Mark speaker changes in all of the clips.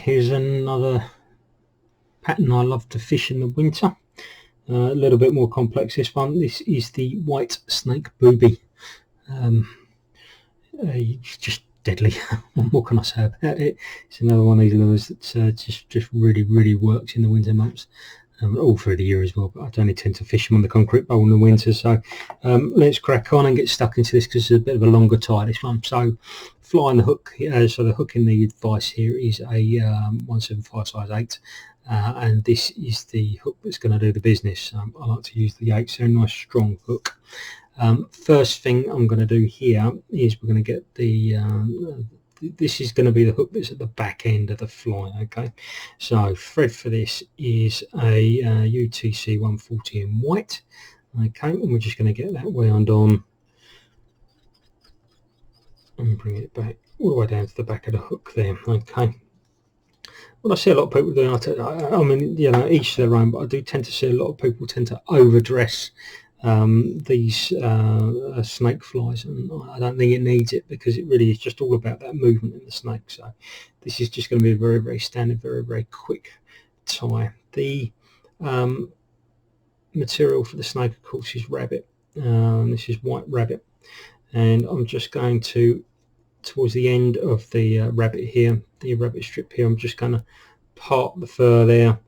Speaker 1: here's another pattern I love to fish in the winter. A little bit more complex, this one. This is the white snake booby. Just deadly. What can I say about it? It's another one of these lures that just really works in the winter months. All through the year as well, but I only tend to fish them on the concrete bowl in the winter. So let's crack on and get stuck into this, because it's a bit of a longer tie, this one. So flying the hook, so the hook in the advice here is a 175 size 8, and this is the hook that's going to do the business. I like to use the 8, so a nice strong hook. First thing I'm going to do here is we're going to get the this is going to be the hook that's at the back end of the fly. Okay, so thread for this is a UTC 140 in white. Okay, and we're just going to get that wound on and bring it back all the way down to the back of the hook there. Okay, what I see a lot of people doing, I mean, you know, each their own, but I do tend to see a lot of people tend to overdress these snake flies, and I don't think it needs it, because it really is just all about that movement in the snake. So this is just going to be a very standard, very quick tie. The material for the snake, of course, is rabbit. This is white rabbit, and I'm just going to, towards the end of the rabbit here, the rabbit strip here, I'm just going to part the fur there.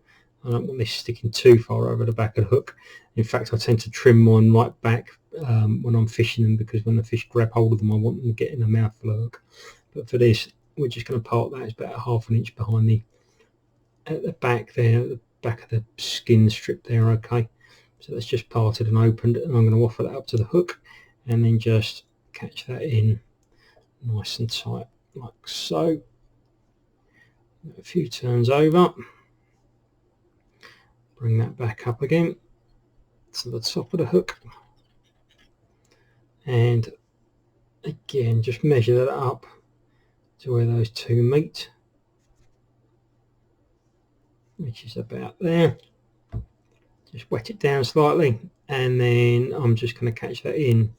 Speaker 1: I don't want this sticking too far over the back of the hook. In fact, I tend to trim mine right back when I'm fishing them, because when the fish grab hold of them, I want them getting a mouthful of hook. But for this, we're just going to part that. It's about ½ inch behind at the back there, at the back of the skin strip there. Okay, so that's just parted and opened, and I'm going to offer that up to the hook, and then just catch that in nice and tight like so. A few turns over, bring that back up again to the top of the hook, and again just measure that up to where those two meet, which is about there. Just wet it down slightly, and then I'm just going to catch that in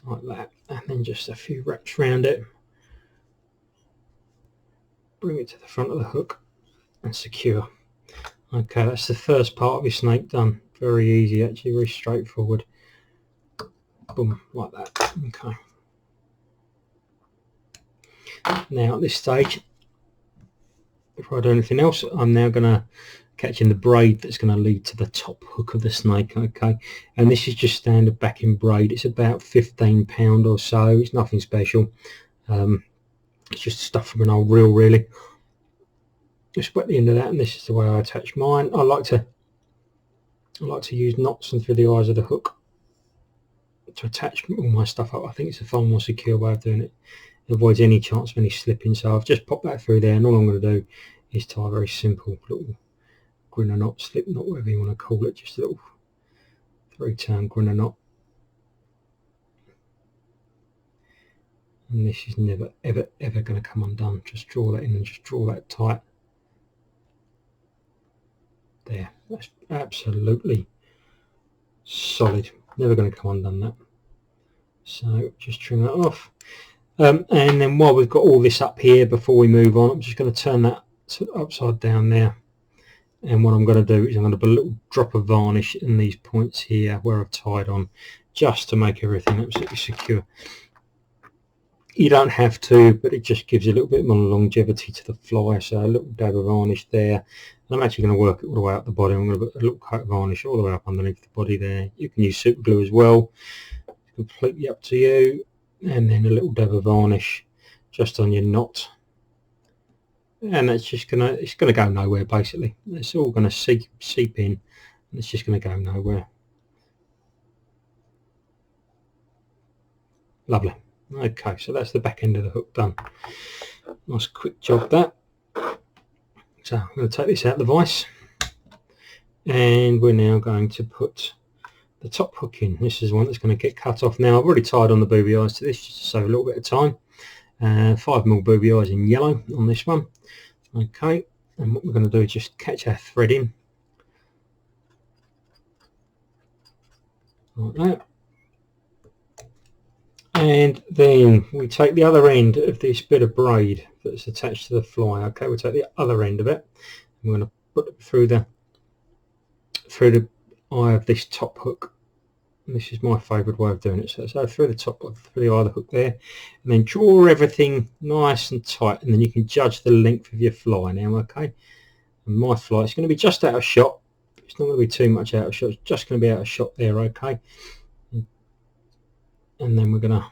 Speaker 1: like that, and then just a few wraps around it, bring it to the front of the hook and secure. Okay, that's the first part of your snake done. Very easy, actually, very straightforward. Boom, like that. Okay, now at this stage, before I do anything else, I'm now going to catch in the braid that's going to lead to the top hook of the snake. Okay, and this is just standard backing braid. It's about £15 or so. It's nothing special. It's just stuff from an old reel, really. Just wet the end of that, and this is the way I attach mine. I like to use knots and through the eyes of the hook to attach all my stuff up. I think it's a far more secure way of doing it. It avoids any chance of any slipping. So I've just popped that through there, and all I'm going to do is tie a very simple little grinner knot, slip knot, whatever you want to call it, just a little 3-turn grinner knot. And this is never ever going to come undone. Just draw that in and just draw that tight. There, that's absolutely solid, never going to come undone, that. So just trim that off, and then while we've got all this up here, before we move on, I'm just going to turn that upside down there, and what I'm going to do is I'm going to put a little drop of varnish in these points here where I've tied on, just to make everything absolutely secure. You don't have to, but it just gives a little bit more longevity to the fly. So a little dab of varnish there, and I'm actually going to work it all the way up the body. I'm going to put a little coat of varnish all the way up underneath the body there. You can use super glue as well, it's completely up to you. And then a little dab of varnish just on your knot, and that's just gonna, it's going to go nowhere basically. It's all going to seep in, and it's just going to go nowhere. Lovely. Okay, so that's the back end of the hook done. Nice quick job that. So I'm going to take this out of the vise, and we're now going to put the top hook in. This is one that's going to get cut off now. I've already tied on the booby eyes to this just to save a little bit of time. 5mm booby eyes in yellow on this one. Okay, and what we're going to do is just catch our thread in like that. And then we take the other end of this bit of braid that's attached to the fly. Okay, we'll take the other end of it. I'm going to put it through the eye of this top hook. And this is my favourite way of doing it. So through the top, through the eye of the hook there, and then draw everything nice and tight, and then you can judge the length of your fly now. Okay, and my fly is going to be just out of shot. It's not going to be too much out of shot. It's just going to be out of shot there. Okay, and then we're going to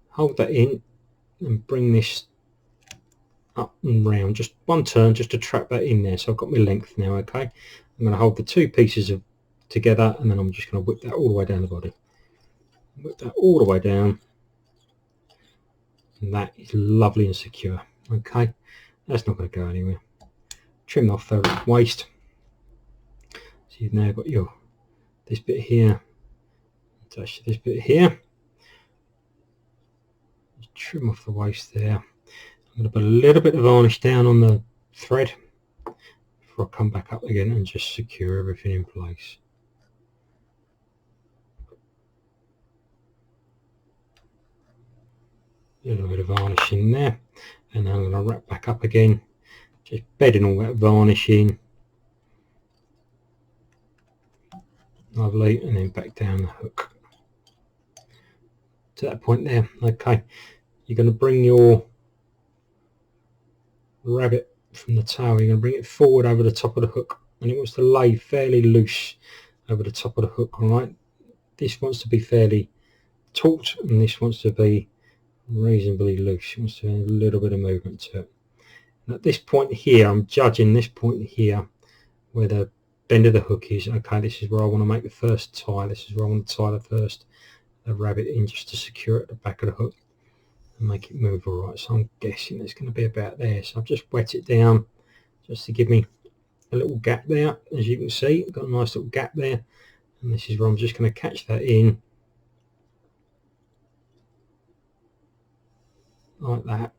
Speaker 1: hold that in and bring this up and round, just one turn, just to trap that in there. So I've got my length now. Okay, I'm going to hold the two pieces of together, and then I'm just going to whip that all the way down the body. Whip that all the way down, and that is lovely and secure. Okay, that's not going to go anywhere. Trim off the waist. So you've now got your this bit here, attach this bit here. Just trim off the waist there. I'm going to put a little bit of varnish down on the thread before I come back up again and just secure everything in place. A little bit of varnish in there, and then I'm going to wrap back up again, just bedding all that varnish in. Lovely, and then back down the hook to that point there. Okay, you're going to bring your rabbit from the tail, you're going to bring it forward over the top of the hook, and it wants to lay fairly loose over the top of the hook. All right, this wants to be fairly taut, and this wants to be reasonably loose. It wants to have a little bit of movement to it. And at this point here, I'm judging this point here where the bend of the hook is. Okay, this is where I want to make the first tie. This is where I want to tie the rabbit in, just to secure it at the back of the hook and make it move all right. So I'm guessing it's going to be about there. So I've just wet it down just to give me a little gap there. As you can see, I've got a nice little gap there, and this is where I'm just going to catch that in like that.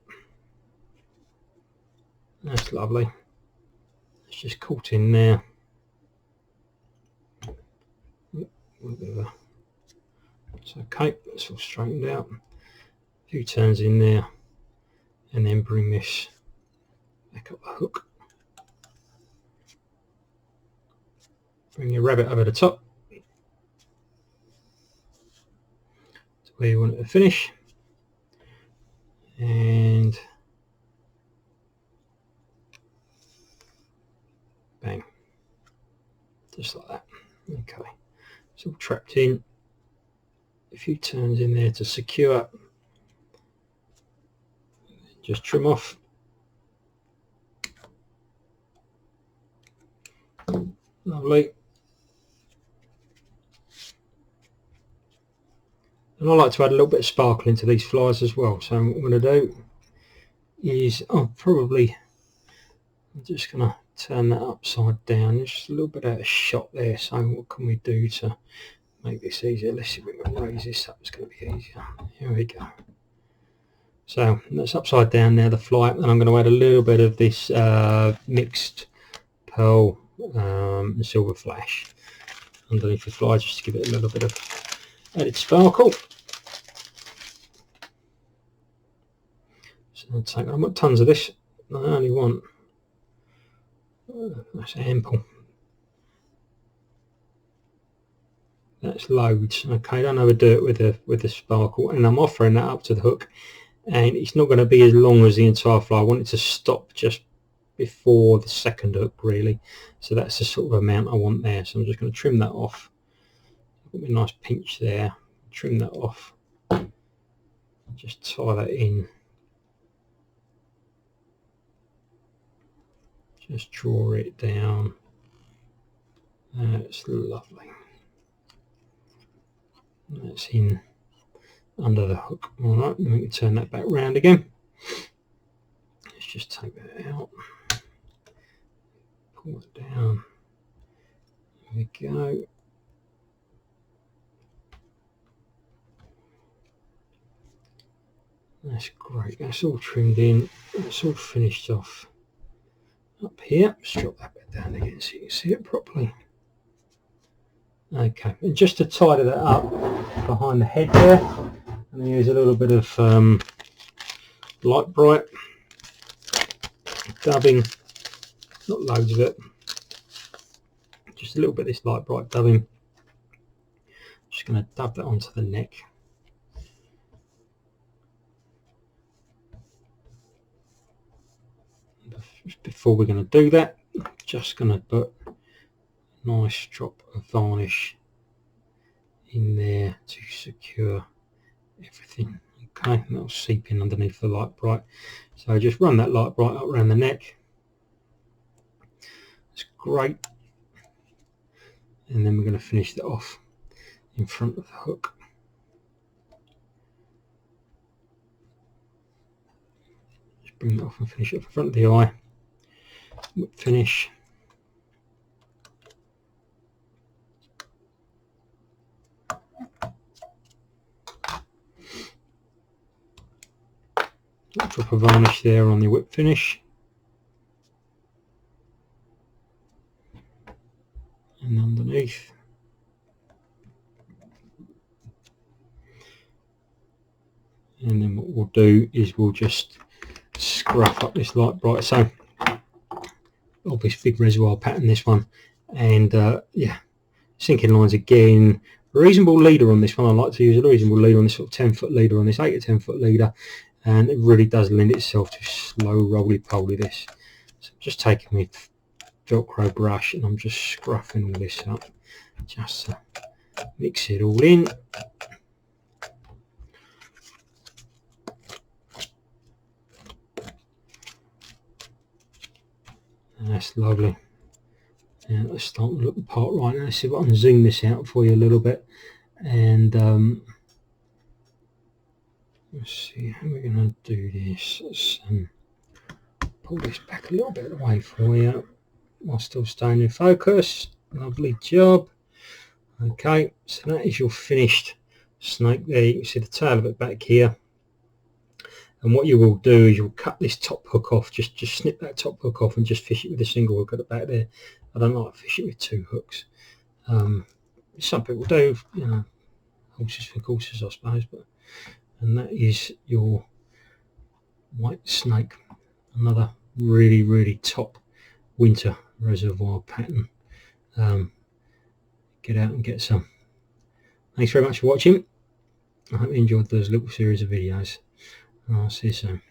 Speaker 1: That's lovely. It's just caught in there. It's okay, it's all straightened out. A few turns in there, and then bring this back up the hook. Bring your rabbit over the top to where you want it to finish, and bang, just like that. Okay, it's all trapped in. A few turns in there to secure. Just trim off. Lovely. And I like to add a little bit of sparkle into these flies as well. So what I'm going to do is I'm just going to turn that upside down. There's just a little bit out of shot there. So what can we do to make this easier? Let's see if we can raise this up. It's going to be easier. Here we go. So that's upside down now, the fly, and I'm going to add a little bit of this mixed pearl and silver flash underneath the fly, just to give it a little bit of added sparkle. So I'll take, I've got tons of this. I only want, that's ample. That's loads. Okay, don't overdo it with the sparkle, and I'm offering that up to the hook, and it's not going to be as long as the entire fly. I want it to stop just before the second hook, really. So that's the sort of amount I want there. So I'm just going to trim that off. Got a nice pinch there. Trim that off. Just tie that in. Just draw it down. That's lovely. That's in under the hook. All right, then we can turn that back round again. Let's just take that out. Pull it down. There we go. That's great. That's all trimmed in. That's all finished off. Up here, let's drop that bit down again so you can see it properly. Okay, and just to tidy that up behind the head there, I'm going to use a little bit of Lite Brite dubbing, not loads of it, just a little bit of this light bright dubbing. Just going to dab that onto the neck. Before we're going to do that, just going to put a nice drop of varnish in there to secure everything. Okay, that'll seep in underneath the light bright. So just run that light bright up around the neck. It's great. And then we're going to finish that off in front of the hook. Just bring that off and finish it in front of the eye. Whip finish. Drop of varnish there on the whip finish. And underneath. And then what we'll do is we'll just scruff up this light bright. So obvious big reservoir pattern, this one. And yeah, sinking lines again. Reasonable leader on this one. I like to use a reasonable leader on this sort of 10-foot leader on this 8 to 10-foot leader. And it really does lend itself to slow roly-poly this. So I'm just taking my Velcro brush and I'm just scruffing all this up just to mix it all in. And that's lovely. Now let's start to look the part right now. Let's see if I can zoom this out for you a little bit. And let's see how we're going to do this. Let's pull this back a little bit away for you while still staying in focus. Lovely job. Okay, so that is your finished snake there. You can see the tail of it back here. And what you will do is you'll cut this top hook off, just snip that top hook off and just fish it with a single hook at the back there. I don't like to fish it with 2 hooks. Some people do, you know, horses for courses, I suppose. And that is your white snake. Another really, really top winter reservoir pattern. Get out and get some. Thanks very much for watching. I hope you enjoyed those little series of videos. I'll see you soon.